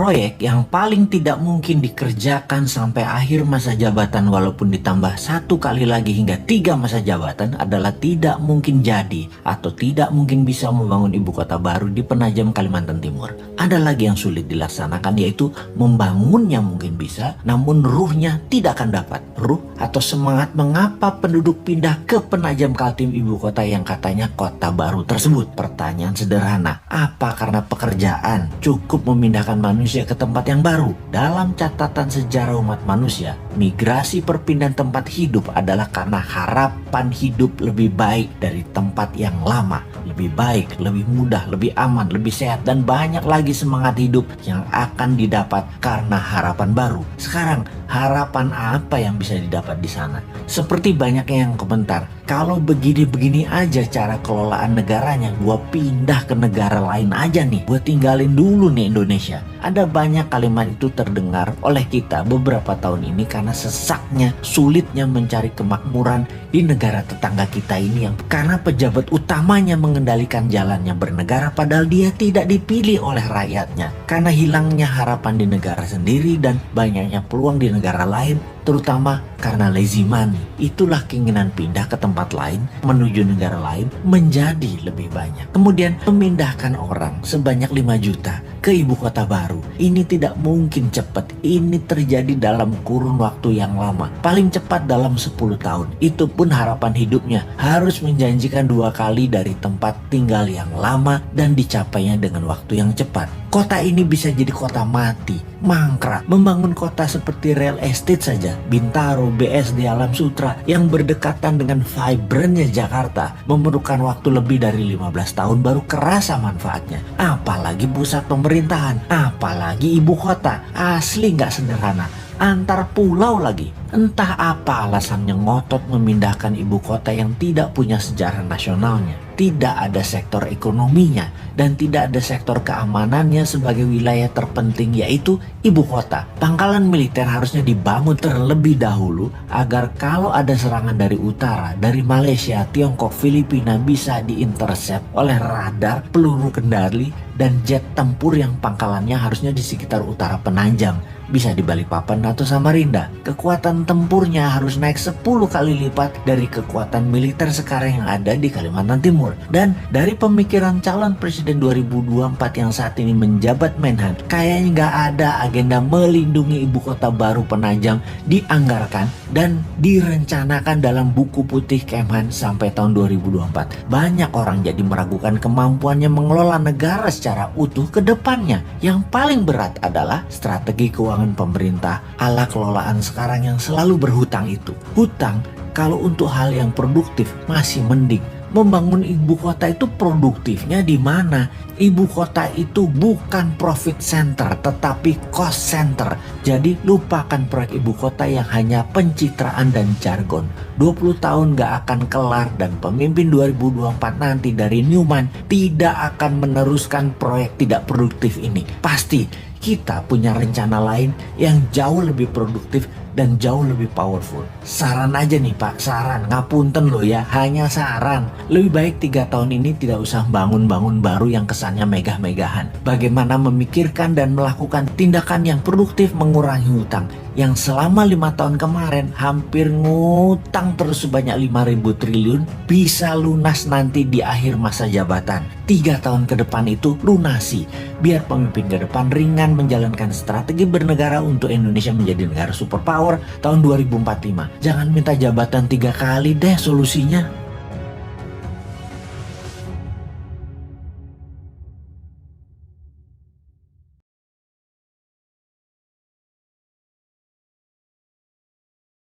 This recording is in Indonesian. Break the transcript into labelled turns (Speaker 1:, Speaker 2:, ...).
Speaker 1: Proyek yang paling tidak mungkin dikerjakan sampai akhir masa jabatan walaupun ditambah 1 kali lagi hingga 3 masa jabatan adalah tidak mungkin jadi atau tidak mungkin bisa membangun ibu kota baru di penajam Kalimantan Timur. Ada lagi yang sulit dilaksanakan, yaitu membangunnya mungkin bisa, namun ruhnya tidak akan dapat. Ruh atau semangat mengapa penduduk pindah ke penajam Kaltim ibu kota yang katanya kota baru tersebut. Pertanyaan sederhana, apa karena pekerjaan? Cukup memindahkan manusia ke tempat yang baru. Dalam catatan sejarah umat manusia, migrasi perpindahan tempat hidup adalah karena harapan hidup lebih baik dari tempat yang lama. Lebih baik, lebih mudah, lebih aman, lebih sehat, dan banyak lagi semangat hidup yang akan didapat karena harapan baru. Sekarang, harapan apa yang bisa didapat di sana? Seperti banyaknya yang komentar, kalau begini-begini aja cara kelolaan negaranya, gua pindah ke negara lain aja nih, gua tinggalin dulu nih Indonesia. Ada banyak kalimat itu terdengar oleh kita beberapa tahun ini karena sesaknya, sulitnya mencari kemakmuran di negara tetangga kita ini, yang karena pejabat utamanya mengendalikan jalannya bernegara padahal dia tidak dipilih oleh rakyatnya. Karena hilangnya harapan di negara sendiri dan banyaknya peluang di negara lain, terutama karena lazy money. Itulah keinginan pindah ke tempat lain, menuju negara lain menjadi lebih banyak. Kemudian memindahkan orang sebanyak 5 juta ke ibu kota baru. Ini tidak mungkin cepat. Ini terjadi dalam kurun waktu yang lama. Paling cepat dalam 10 tahun. Itu pun harapan hidupnya harus menjanjikan 2 kali dari tempat tinggal yang lama dan dicapainya dengan waktu yang cepat. Kota ini bisa jadi kota mati, mangkrak. Membangun kota seperti real estate saja, Bintaro, BSD, Alam Sutra yang berdekatan dengan vibrantnya Jakarta memerlukan waktu lebih dari 15 tahun baru kerasa manfaatnya. Apalagi pusat pemerintahan, apalagi ibu kota. Asli nggak sederhana. Antar pulau lagi. Entah apa alasannya ngotot memindahkan ibu kota yang tidak punya sejarah nasionalnya. Tidak ada sektor ekonominya dan tidak ada sektor keamanannya sebagai wilayah terpenting, yaitu ibu kota. Pangkalan militer harusnya dibangun terlebih dahulu agar kalau ada serangan dari utara, dari Malaysia, Tiongkok, Filipina bisa diintercept oleh radar, peluru kendali, dan jet tempur yang pangkalannya harusnya di sekitar utara Penanjam. Bisa di Balikpapan atau Samarinda. Kekuatan tempurnya harus naik 10 kali lipat dari kekuatan militer sekarang yang ada di Kalimantan Timur. Dan dari pemikiran calon presiden 2024 yang saat ini menjabat Menhan, kayaknya nggak ada agenda melindungi ibu kota baru Penajam dianggarkan dan direncanakan dalam buku putih Kemhan sampai tahun 2024. Banyak orang jadi meragukan kemampuannya mengelola negara secara utuh ke depannya. Yang paling berat adalah strategi keuangan pemerintah ala kelolaan sekarang yang selalu berhutang itu. Hutang kalau untuk hal yang produktif masih mending. Membangun ibu kota itu produktifnya di mana? Ibu kota itu bukan profit center tetapi cost center. Jadi lupakan proyek ibu kota yang hanya pencitraan dan jargon. 20 tahun gak akan kelar dan pemimpin 2024 nanti dari Newman tidak akan meneruskan proyek tidak produktif ini. Pasti kita punya rencana lain yang jauh lebih produktif dan jauh lebih powerful. Saran aja nih Pak, saran, ngapunten loh ya, hanya saran. Lebih baik 3 tahun ini tidak usah bangun-bangun baru yang kesannya megah-megahan. Bagaimana memikirkan dan melakukan tindakan yang produktif mengurangi hutang yang selama 5 tahun kemarin hampir ngutang terus sebanyak 5.000 triliun bisa lunas nanti di akhir masa jabatan. 3 tahun ke depan itu lunasi, biar pemimpin ke depan ringan menjalankan strategi bernegara untuk Indonesia menjadi negara superpower tahun 2045. Jangan minta jabatan 3 kali deh solusinya.